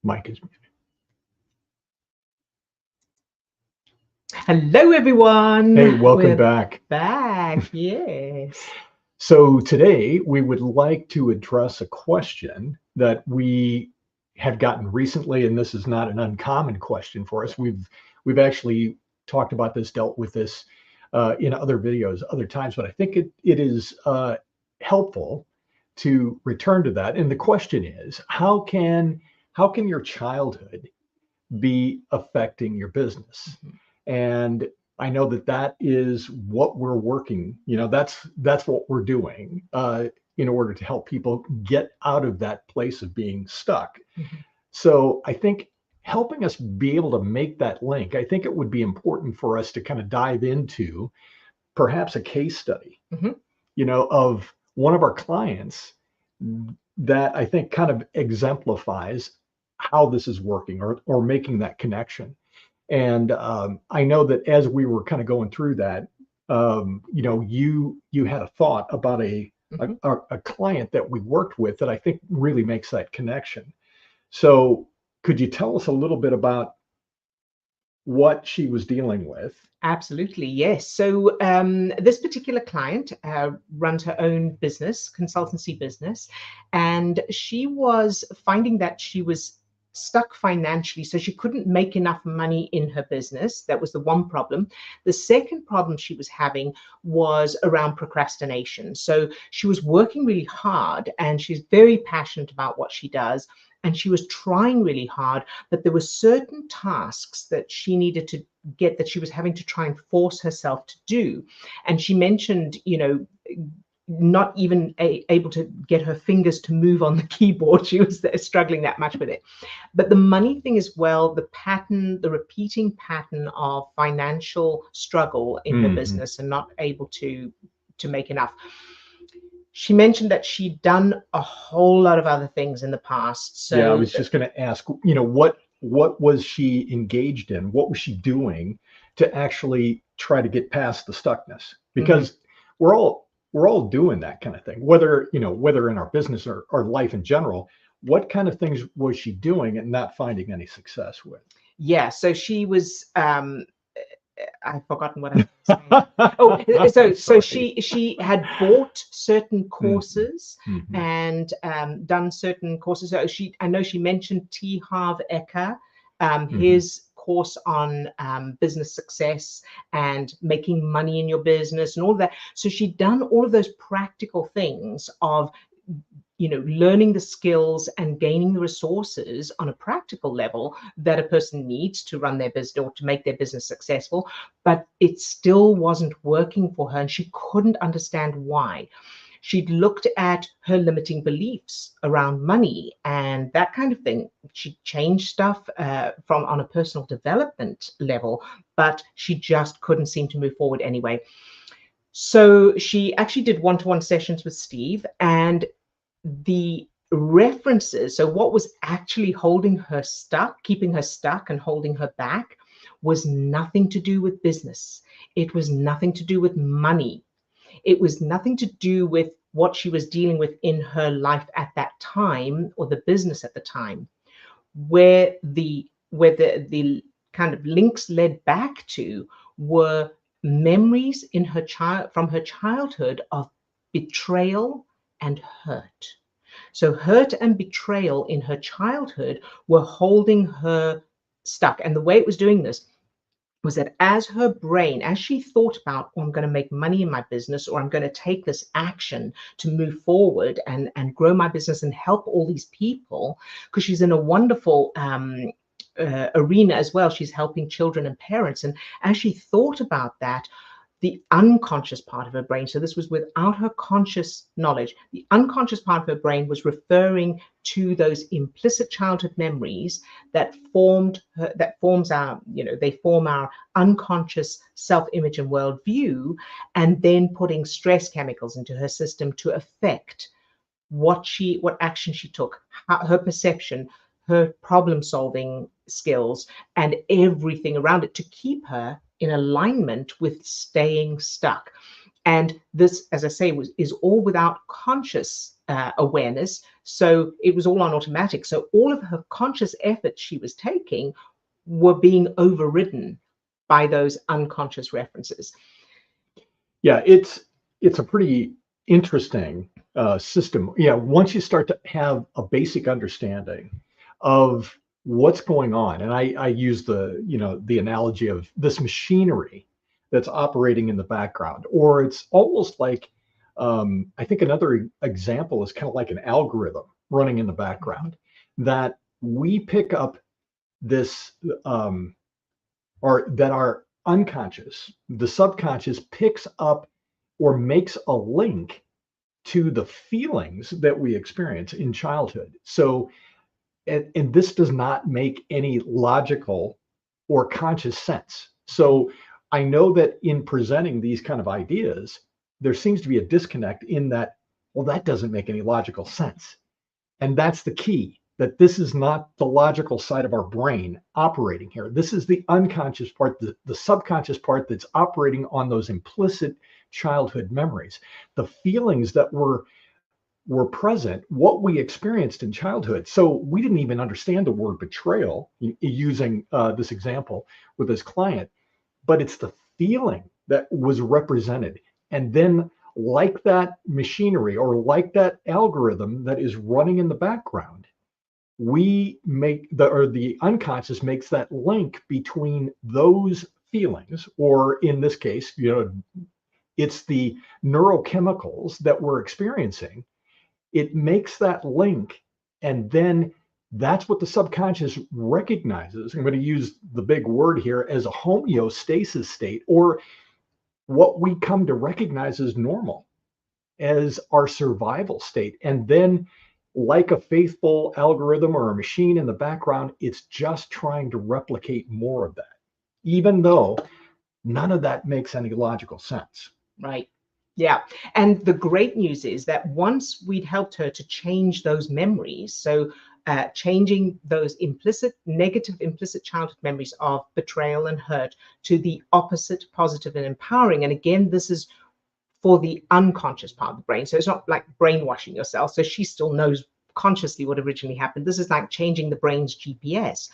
Mike is muted. Hello, everyone. Hey, welcome We're back. back. Yes. So today we would like to address a question that we have gotten recently, and this is not an uncommon question for us. We've actually talked about this, dealt with this in other videos, other times, but I think it is helpful to return to that. And the question is, how can your childhood be affecting your business? And I know that is what we're working, that's what we're doing in order to help people get out of that place of being stuck. Mm-hmm. So I think helping us be able to make that link, I think it would be important for us to kind of dive into perhaps a case study, Mm-hmm. Of one of our clients that I think kind of exemplifies how this is working or making that connection. And I know that as we were kind of going through that, you had a thought about Mm-hmm. a client that we worked with that I think really makes that connection. So could you tell us a little bit about what she was dealing with? Absolutely, yes. So this particular client runs her own business, consultancy business, and she was finding that she was stuck financially, so she couldn't make enough money in her business. That was the one problem. The second problem she was having was around procrastination. So she was working really hard, and she's very passionate about what she does, and she was trying really hard, but there were certain tasks that she needed to get that she was having to try and force herself to do. And she mentioned, not even able to get her fingers to move on the keyboard. She was struggling that much with it. But the money thing as well, the repeating pattern of financial struggle in her business and not able to make enough. She mentioned that she'd done a whole lot of other things in the past. So yeah, I was just going to ask, what was she engaged in? What was she doing to actually try to get past the stuckness? Because we're all doing that kind of thing, whether in our business or life in general. What kind of things was she doing and not finding any success with? Yeah, so she was I've forgotten what I was saying. So she had bought certain courses and done certain courses. So I know she mentioned T. Harv Eker, his course on business success and making money in your business and all that. So she'd done all of those practical things of learning the skills and gaining the resources on a practical level that a person needs to run their business or to make their business successful, but it still wasn't working for her, and she couldn't understand why. She'd looked at her limiting beliefs around money and that kind of thing. She changed stuff from on a personal development level, but she just couldn't seem to move forward anyway. So she actually did one-to-one sessions with Steve, and the references, so what was actually holding her stuck, keeping her stuck and holding her back, was nothing to do with business. It was nothing to do with money. It was nothing to do with what she was dealing with in her life at that time or the business at the time. Where the kind of links led back to were memories in from her childhood of betrayal and hurt. So hurt and betrayal in her childhood were holding her stuck. And the way it was doing this was that as her brain, as she thought about, oh, I'm going to make money in my business, or I'm going to take this action to move forward and grow my business and help all these people, because she's in a wonderful arena as well. She's helping children and parents. And as she thought about that, the unconscious part of her brain, so this was without her conscious knowledge, the unconscious part of her brain was referring to those implicit childhood memories that formed her, that forms our, they form our unconscious self-image and worldview, and then putting stress chemicals into her system to affect what action she took, her perception, her problem-solving skills, and everything around it to keep her in alignment with staying stuck. And this, as I say, is all without conscious awareness. So it was all on automatic. So all of her conscious efforts she was taking were being overridden by those unconscious references. Yeah, it's a pretty interesting system. Yeah, once you start to have a basic understanding of what's going on, and I use the analogy of this machinery that's operating in the background, or it's almost like I think another example is kind of like an algorithm running in the background that we pick up this or that our unconscious, the subconscious picks up or makes a link to the feelings that we experience in childhood. So, and this does not make any logical or conscious sense. So, I know that in presenting these kind of ideas, there seems to be a disconnect in that, well, that doesn't make any logical sense. And that's the key, that this is not the logical side of our brain operating here. This is the unconscious part, the subconscious part that's operating on those implicit childhood memories, the feelings that were present, what we experienced in childhood. So we didn't even understand the word betrayal using this example with this client, but it's the feeling that was represented. And then like that machinery or like that algorithm that is running in the background, we make the unconscious makes that link between those feelings, or in this case, it's the neurochemicals that we're experiencing. It makes that link, and then that's what the subconscious recognizes. I'm going to use the big word here as a homeostasis state, or what we come to recognize as normal, as our survival state. And then, like a faithful algorithm or a machine in the background, it's just trying to replicate more of that, even though none of that makes any logical sense. Right. Yeah. And the great news is that once we'd helped her to change those memories, so changing those negative implicit childhood memories of betrayal and hurt to the opposite, positive and empowering. And again, this is for the unconscious part of the brain. So it's not like brainwashing yourself. So she still knows consciously what originally happened. This is like changing the brain's GPS.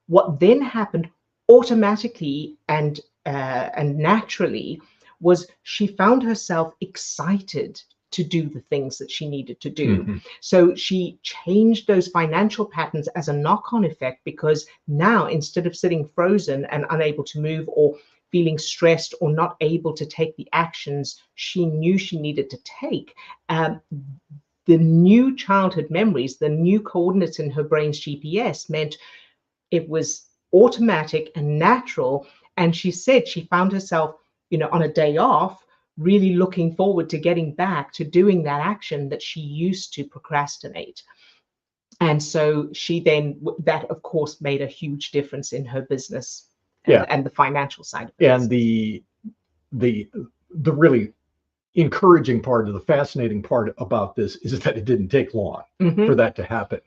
What then happened automatically and naturally was she found herself excited to do the things that she needed to do. Mm-hmm. So she changed those financial patterns as a knock-on effect, because now, instead of sitting frozen and unable to move, or feeling stressed, or not able to take the actions she knew she needed to take, the new childhood memories, the new coordinates in her brain's GPS meant it was automatic and natural. And she said she found herself, on a day off, really looking forward to getting back to doing that action that she used to procrastinate. And so that of course made a huge difference in her business and the financial side of it. And the really encouraging part, of the fascinating part about this, is that it didn't take long for that to happen.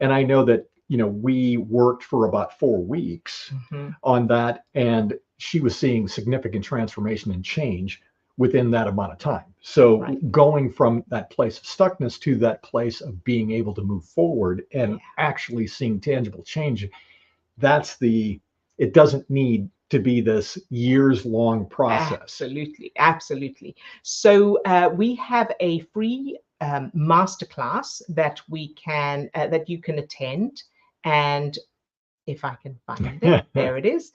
And I know that, we worked for about 4 weeks on that, and she was seeing significant transformation and change within that amount of time. So going from that place of stuckness to that place of being able to move forward and actually seeing tangible change, it doesn't need to be this years-long process. Absolutely. So we have a free masterclass that you can attend, and if I can find it, there it is.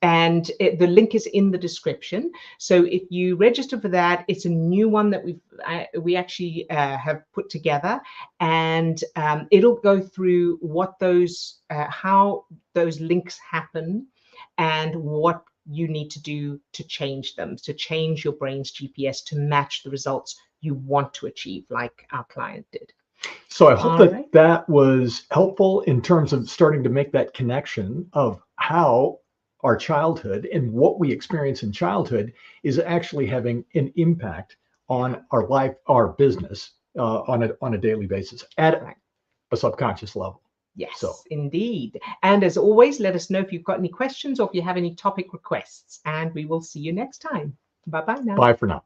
And the link is in the description. So if you register for that, it's a new one that we actually have put together, and it'll go through how those links happen, and what you need to do to change them, to change your brain's GPS to match the results you want to achieve, like our client did. So I hope that was helpful in terms of starting to make that connection of how our childhood and what we experience in childhood is actually having an impact on our life, our business, on a daily basis at a subconscious level. Yes, indeed. And as always, let us know if you've got any questions or if you have any topic requests, and we will see you next time. Bye-bye now. Bye for now.